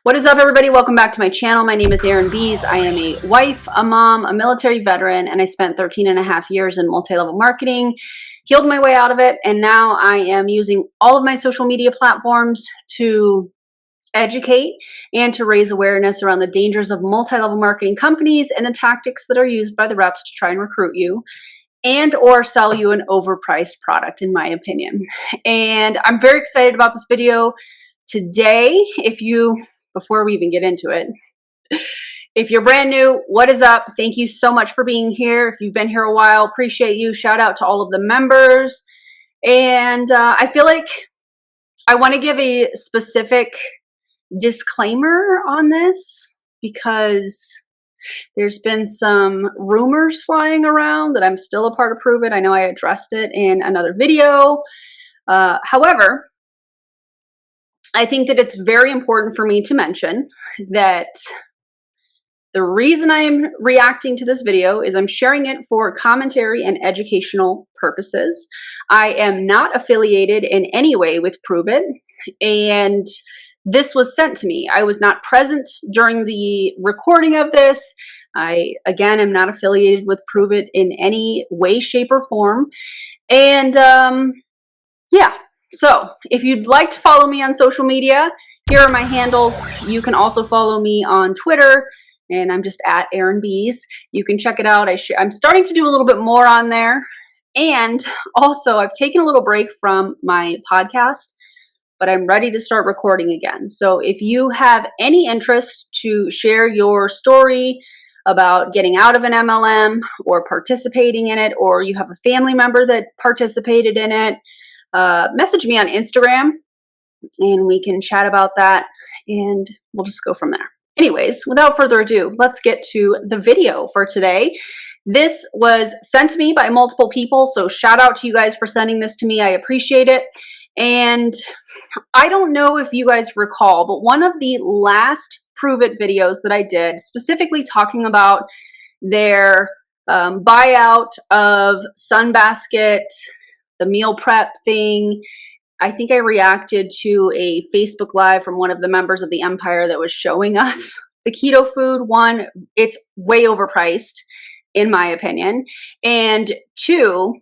What is up, everybody? Welcome back to my channel. My name is Erin Bees. I am a wife, a mom, a military veteran, and I spent 13 and a half years in multi-level marketing, healed my way out of it, and now I am using all of my social media platforms to educate and to raise awareness around the dangers of multi-level marketing companies and the tactics that are used by the reps to try and recruit you and or sell you an overpriced product, in my opinion. And I'm very excited about this video today. Before we even get into it, if you're brand new, what is up? Thank you so much for being here. If you've been here a while, appreciate you. Shout out to all of the members. And I feel like I want to give a specific disclaimer on this because there's been some rumors flying around that I'm still a part of Pruvit. I know I addressed it in another video. However, I think that it's very important for me to mention that the reason I am reacting to this video is I'm sharing it for commentary and educational purposes. I am not affiliated in any way with Pruvit, and this was sent to me. I was not present during the recording of this. I, again, am not affiliated with Pruvit in any way, shape, or form. And yeah. So if you'd like to follow me on social media, here are my handles. You can also follow me on Twitter, and I'm just at Erin Bees. You can check it out. I'm starting to do a little bit more on there. And also, I've taken a little break from my podcast, but I'm ready to start recording again. So if you have any interest to share your story about getting out of an MLM or participating in it, or you have a family member that participated in it, message me on Instagram and we can chat about that, and we'll just go from there. Anyways, without further ado, let's get to the video for today. This was sent to me by multiple people, so shout out to you guys for sending this to me. I appreciate it. And I don't know if you guys recall, but one of the last Pruvit videos that I did, specifically talking about their buyout of Sunbasket, the meal prep thing, I think I reacted to a Facebook Live from one of the members of the Empire that was showing us the keto food. One, it's way overpriced, in my opinion. And two,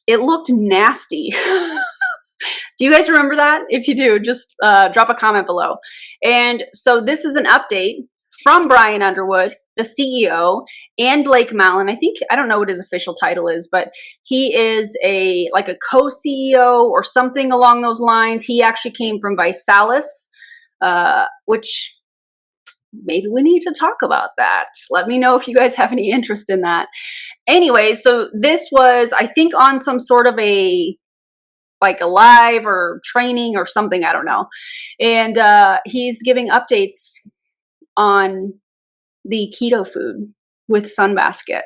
it looked nasty. Do you guys remember that? If you do, just drop a comment below. And so this is an update from Brian Underwood, the CEO, and Blake Mallon. I don't know what his official title is, but he is like a co-CEO or something along those lines. He actually came from Visalis, which maybe we need to talk about that. Let me know if you guys have any interest in that. Anyway, so this was, I think, on some sort of like a live or training or something, I don't know. And he's giving updates on the keto food with Sunbasket.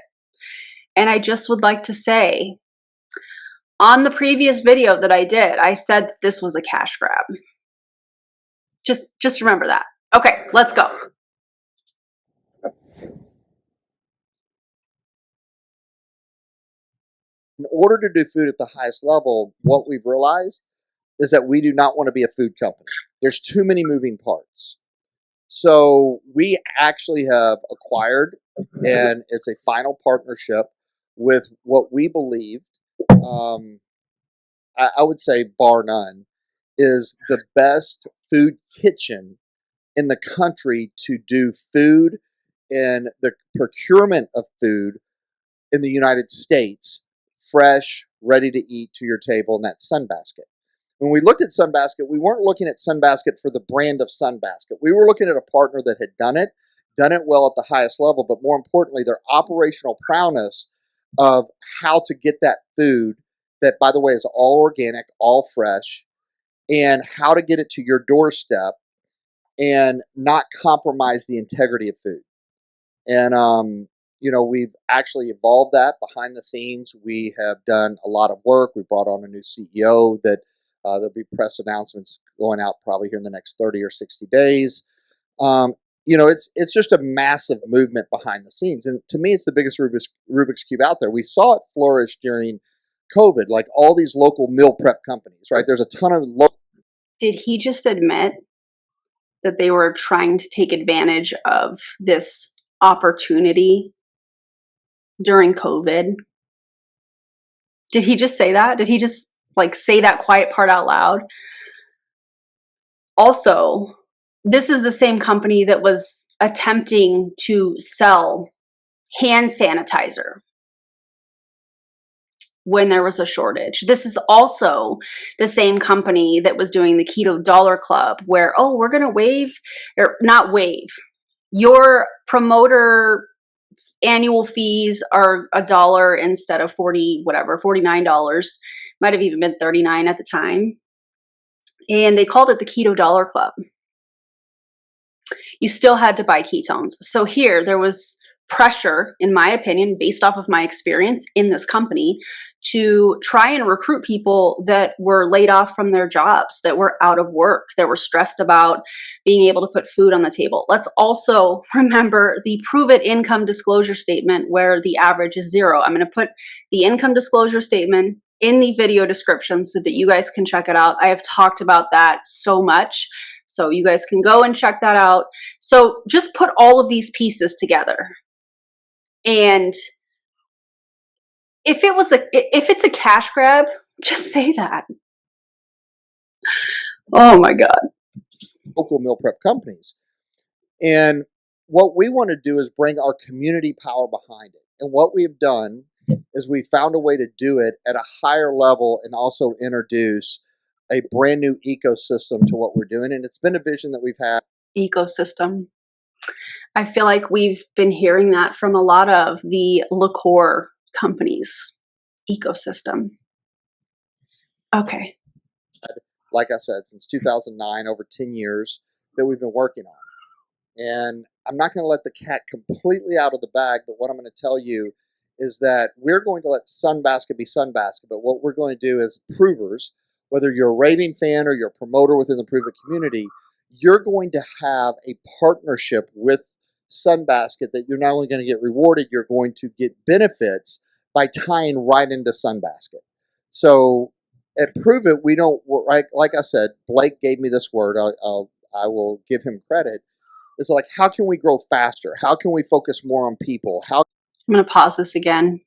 And I just would like to say, on the previous video that I did, I said that this was a cash grab. Just remember that. Okay, let's go. In order to do food at the highest level, what we've realized is that we do not want to be a food company. There's too many moving parts. So we actually have acquired, and it's a final partnership with what we believed, I would say bar none, is the best food kitchen in the country to do food and the procurement of food in the United States, fresh, ready to eat to your table, and that's Sunbasket. When we looked at Sunbasket, we weren't looking at Sunbasket for the brand of Sunbasket. We were looking at a partner that had done it well at the highest level, but more importantly, their operational prowess of how to get that food that, by the way, is all organic, all fresh, and how to get it to your doorstep and not compromise the integrity of food. And, we've actually evolved that behind the scenes. We have done a lot of work. We brought on a new CEO that there'll be press announcements going out probably here in the next 30 or 60 days. It's just a massive movement behind the scenes. And to me, it's the biggest Rubik's Cube out there. We saw it flourish during COVID, like all these local meal prep companies, right? There's a ton of Did he just admit that they were trying to take advantage of this opportunity during COVID? Did he just say that? Did he just like say that quiet part out loud? Also, this is the same company that was attempting to sell hand sanitizer when there was a shortage. This is also the same company that was doing the Keto Dollar Club where, oh, we're going to waive, or not waive, your promoter annual fees are $1 instead of 40, whatever, $49. Might have even been 39 at the time. And they called it the Keto Dollar Club. You still had to buy ketones. So here there was pressure, in my opinion, based off of my experience in this company, to try and recruit people that were laid off from their jobs, that were out of work, that were stressed about being able to put food on the table. Let's also remember the Pruvit income disclosure statement where the average is 0. I'm going to put the income disclosure statement in the video description so that you guys can check it out. I have talked about that so much, so you guys can go and check that out. So just put all of these pieces together. And if it's a cash grab, just say that. Oh my God. Local meal prep companies. And what we want to do is bring our community power behind it. And what we've done is we found a way to do it at a higher level and also introduce a brand new ecosystem to what we're doing. And it's been a vision that we've had. Ecosystem. I feel like we've been hearing that from a lot of the liqueur companies. Ecosystem. Okay. Like I said, since 2009, over 10 years that we've been working on. And I'm not going to let the cat completely out of the bag, but what I'm going to tell you is that we're going to let Sunbasket be Sunbasket, but what we're going to do is provers, whether you're a raving fan or you're a promoter within the Pruvit community, you're going to have a partnership with Sunbasket that you're not only going to get rewarded, you're going to get benefits by tying right into Sunbasket. So at Pruvit, we don't, like I said, Blake gave me this word. I will give him credit. It's like, how can we grow faster? How can we focus more on people? I'm going to pause this again.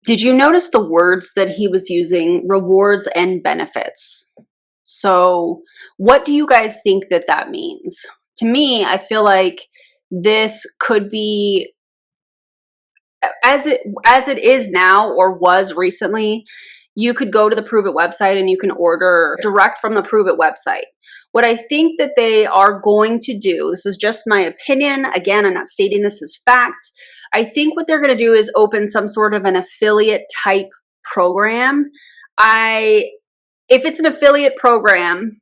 Did you notice the words that he was using? Rewards and benefits. So what do you guys think that means? To me, I feel like this could be, as it is now or was recently, you could go to the Pruvit website and you can order direct from the Pruvit website. What I think that they are going to do, this is just my opinion, again, I'm not stating this as fact, I think what they're going to do is open some sort of an affiliate type program. If it's an affiliate program,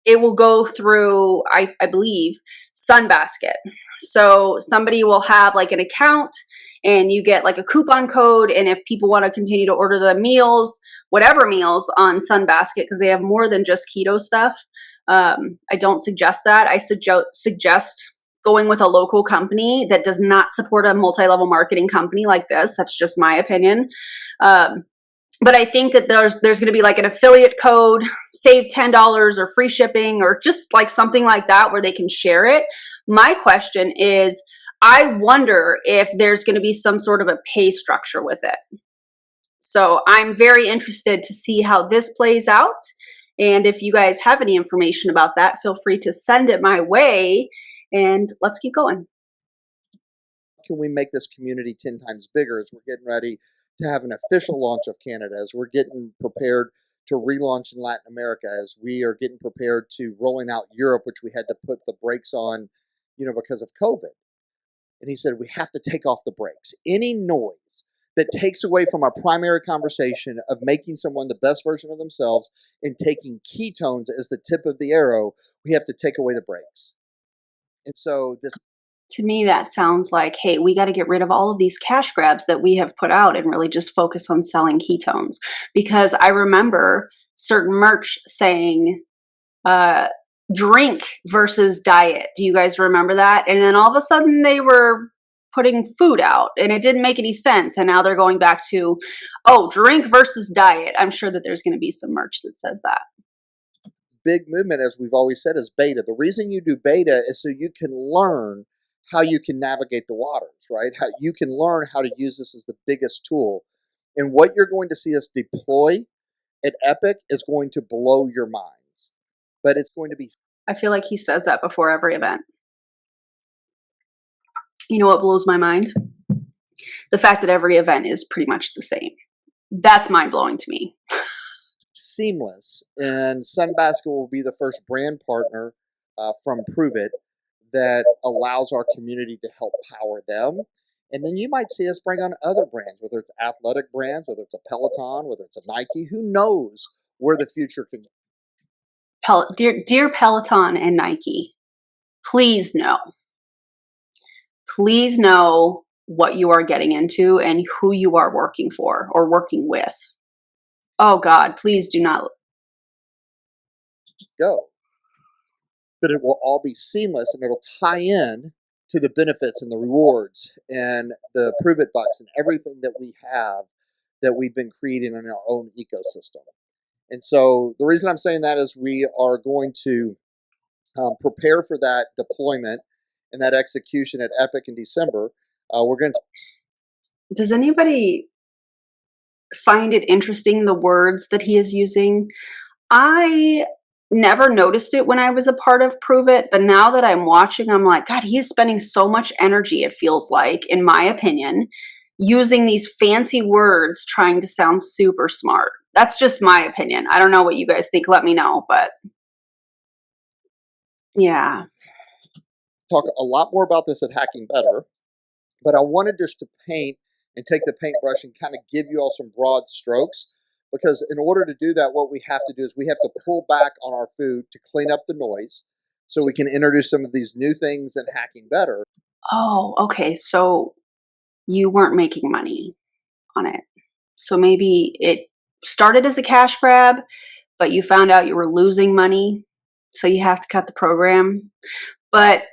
it will go through, I believe, Sunbasket. So somebody will have like an account and you get like a coupon code. And if people want to continue to order the meals, whatever meals on Sunbasket, because they have more than just keto stuff, I don't suggest that. I suggest going with a local company that does not support a multi-level marketing company like this. That's just my opinion. But I think that there's going to be like an affiliate code, save $10 or free shipping or just like something like that where they can share it. My question is, I wonder if there's going to be some sort of a pay structure with it. So I'm very interested to see how this plays out. And if you guys have any information about that, feel free to send it my way and let's keep going. Can we make this community 10 times bigger as we're getting ready to have an official launch of Canada, as we're getting prepared to relaunch in Latin America, as we are getting prepared to rolling out Europe, which we had to put the brakes on, because of COVID. And he said, we have to take off the brakes. Any noise that takes away from our primary conversation of making someone the best version of themselves and taking ketones as the tip of the arrow, we have to take away the brakes. And so this, to me, that sounds like, hey, we got to get rid of all of these cash grabs that we have put out and really just focus on selling ketones. Because I remember certain merch saying drink versus diet. Do you guys remember that? And then all of a sudden they were putting food out and it didn't make any sense. And now they're going back to, oh, drink versus diet. I'm sure that there's going to be some merch that says that. big movement, as we've always said, is beta. The reason you do beta is so you can learn how you can navigate the waters, right? How you can learn how to use this as the biggest tool. And what you're going to see us deploy at Epic is going to blow your minds. But it's going to be... I feel like he says that before every event. You know what blows my mind? The fact that every event is pretty much the same. That's mind-blowing to me. Seamless. And Sunbasket will be the first brand partner from Pruvit that allows our community to help power them. And then you might see us bring on other brands, whether it's athletic brands, whether it's a Peloton, whether it's a Nike. Who knows where the future can go? Dear Peloton and Nike, please know. Please know what you are getting into and who you are working for or working with. Oh God, please do not go. But it will all be seamless, and it'll tie in to the benefits and the rewards and the Pruvit bucks and everything that we have that we've been creating in our own ecosystem. And so the reason I'm saying that is we are going to prepare for that deployment and that execution at Epic in December. We're going to... Does anybody find it interesting, the words that he is using? I never noticed it when I was a part of Pruvit, but now that I'm watching, I'm like, God, he is spending so much energy, it feels like, in my opinion, using these fancy words trying to sound super smart. That's just my opinion. I don't know what you guys think. Let me know, but yeah. Talk a lot more about this at Hacking Better, but I wanted just to paint and take the paintbrush and kind of give you all some broad strokes, because in order to do that, what we have to do is we have to pull back on our food to clean up the noise so we can introduce some of these new things in Hacking Better. Oh, okay. So you weren't making money on it. So maybe it started as a cash grab, but you found out you were losing money, so you have to cut the program. But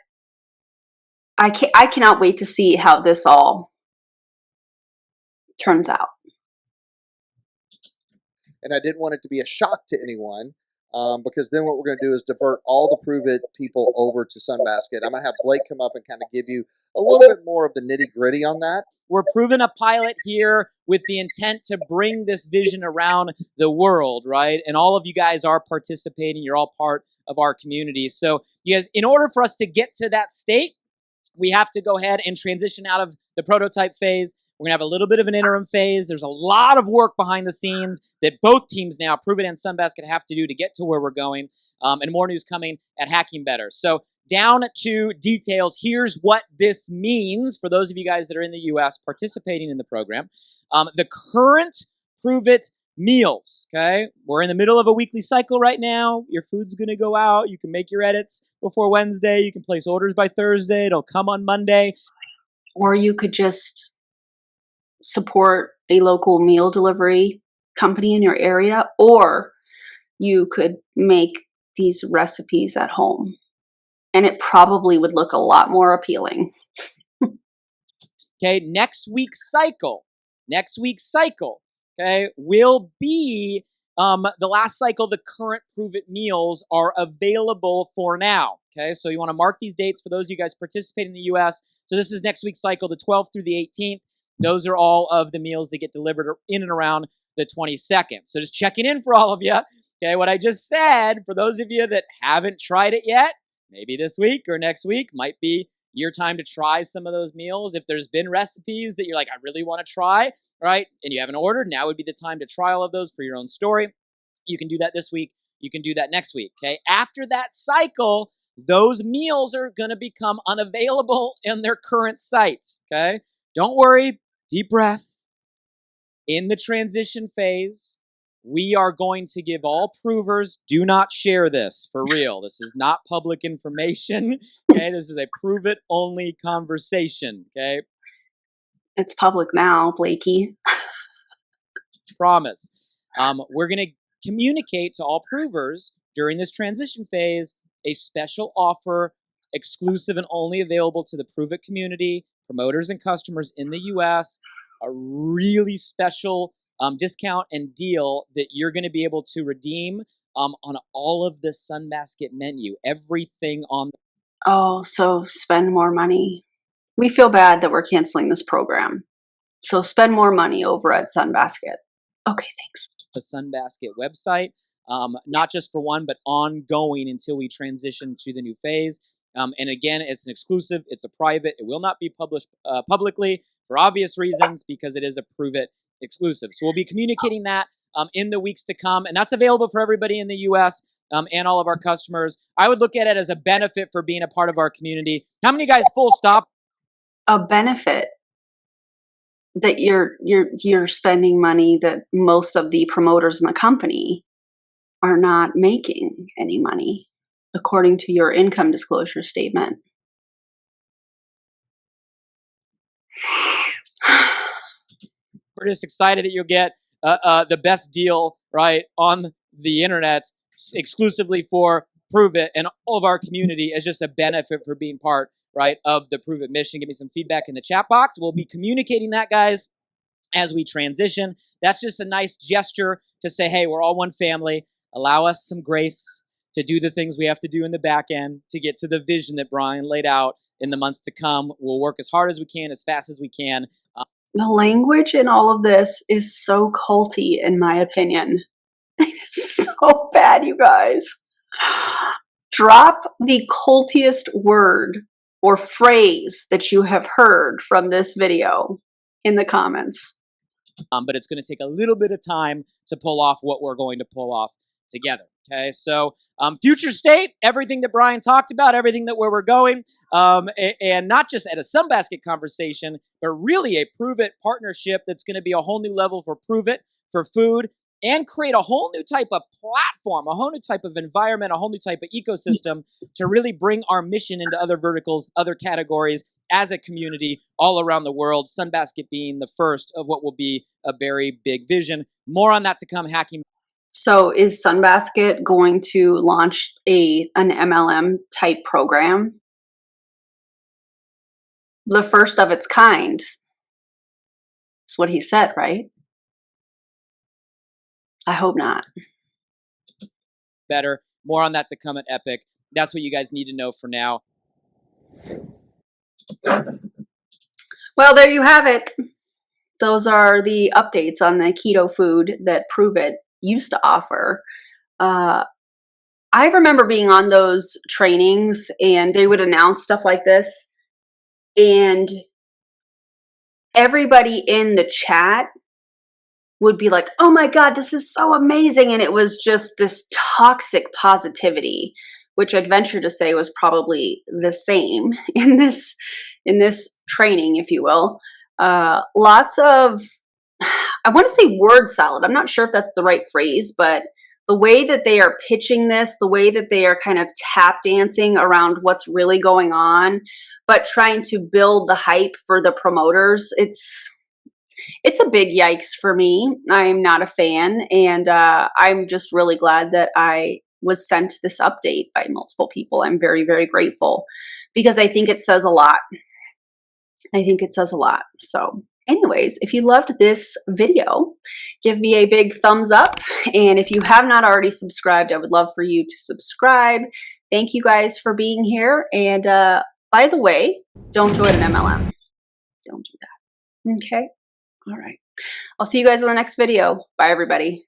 I cannot wait to see how this all turns out. And I didn't want it to be a shock to anyone, because then what we're going to do is divert all the Pruvit people over to Sunbasket. I'm going to have Blake come up and kind of give you a little bit more of the nitty-gritty on that. We're proving a pilot here with the intent to bring this vision around the world, right? And all of you guys are participating. You're all part of our community. So you guys, in order for us to get to that state, we have to go ahead and transition out of the prototype phase. We're going to have a little bit of an interim phase. There's a lot of work behind the scenes that both teams now, Pruvit and Sunbasket, have to do to get to where we're going. And more news coming at Hacking Better. So down to details, here's what this means for those of you guys that are in the U.S. participating in the program. The current Pruvit meals, okay? We're in the middle of a weekly cycle right now. Your food's going to go out. You can make your edits before Wednesday. You can place orders by Thursday. It'll come on Monday. Or you could just support a local meal delivery company in your area, or you could make these recipes at home, and it probably would look a lot more appealing. Okay, next week's cycle, okay, will be the last cycle. The current Pruvit meals are available for now. Okay, so you want to mark these dates for those of you guys participating in the U.S. So this is next week's cycle, the 12th through the 18th. Those are all of the meals that get delivered in and around the 22nd. So just checking in for all of you. Okay, what I just said, for those of you that haven't tried it yet, maybe this week or next week might be your time to try some of those meals. If there's been recipes that you're like, I really want to try, right, and you haven't ordered, now would be the time to try all of those for your own story. You can do that this week. You can do that next week, okay? After that cycle, those meals are going to become unavailable in their current sites, okay? Don't worry. Deep breath. In the transition phase, we are going to give all provers, do not share this, for real. This is not public information, okay? This is a Pruvit only conversation, okay? It's public now, Blakey. Promise. We're going to communicate to all provers during this transition phase a special offer, exclusive and only available to the Pruvit community, promoters and customers in the U.S., a really special discount and deal that you're going to be able to redeem on all of the Sunbasket menu. Everything on. Oh, so spend more money. We feel bad that we're canceling this program. So spend more money over at Sunbasket. Okay, thanks. The Sunbasket website, not just for one, but ongoing until we transition to the new phase. And again, it's an exclusive, it's a private, it will not be published publicly for obvious reasons because it is a Pruvit exclusive. So we'll be communicating that in the weeks to come, and that's available for everybody in the US and all of our customers. I would look at it as a benefit for being a part of our community. How many guys full stop? A benefit that you're spending money that most of the promoters in the company are not making any money, according to your income disclosure statement. We're just excited that you'll get the best deal, right, on the internet exclusively for Pruvit and all of our community as just a benefit for being part, right, of the Pruvit mission. Give me some feedback in the chat box. We'll be communicating that, guys, as we transition. That's just a nice gesture to say, hey, we're all one family. Allow us some grace to do the things we have to do in the back end to get to the vision that Brian laid out in the months to come. We'll work as hard as we can, as fast as we can. The language in all of this is so culty, in my opinion. It's so bad, you guys. Drop the cultiest word or phrase that you have heard from this video in the comments. But it's going to take a little bit of time to pull off what we're going to pull off together. Okay, so future state, everything that Brian talked about, everything that where we're going, and not just at a Sunbasket conversation, but really a Pruvit partnership that's going to be a whole new level for Pruvit, for food, and create a whole new type of platform, a whole new type of environment, a whole new type of ecosystem to really bring our mission into other verticals, other categories as a community all around the world. Sunbasket being the first of what will be a very big vision. More on that to come. Hacking. So is Sunbasket going to launch an MLM type program? The first of its kind. That's what he said, right? I hope not. Better. More on that to come at Epic. That's what you guys need to know for now. Well, there you have it. Those are the updates on the keto food that Pruvit used to offer. I remember being on those trainings and they would announce stuff like this, and everybody in the chat would be like, oh my God, this is so amazing. And it was just this toxic positivity, which I'd venture to say was probably the same in this training, if you will. Lots of, I want to say word salad. I'm not sure if that's the right phrase, but the way that they are pitching this, the way that they are kind of tap dancing around what's really going on, but trying to build the hype for the promoters, it's a big yikes for me. I'm not a fan, and I'm just really glad that I was sent this update by multiple people. I'm very, very grateful because I think it says a lot. I think it says a lot. So anyways, if you loved this video, give me a big thumbs up. And if you have not already subscribed, I would love for you to subscribe. Thank you guys for being here. And by the way, don't join an MLM. Don't do that. Okay? All right. I'll see you guys in the next video. Bye, everybody.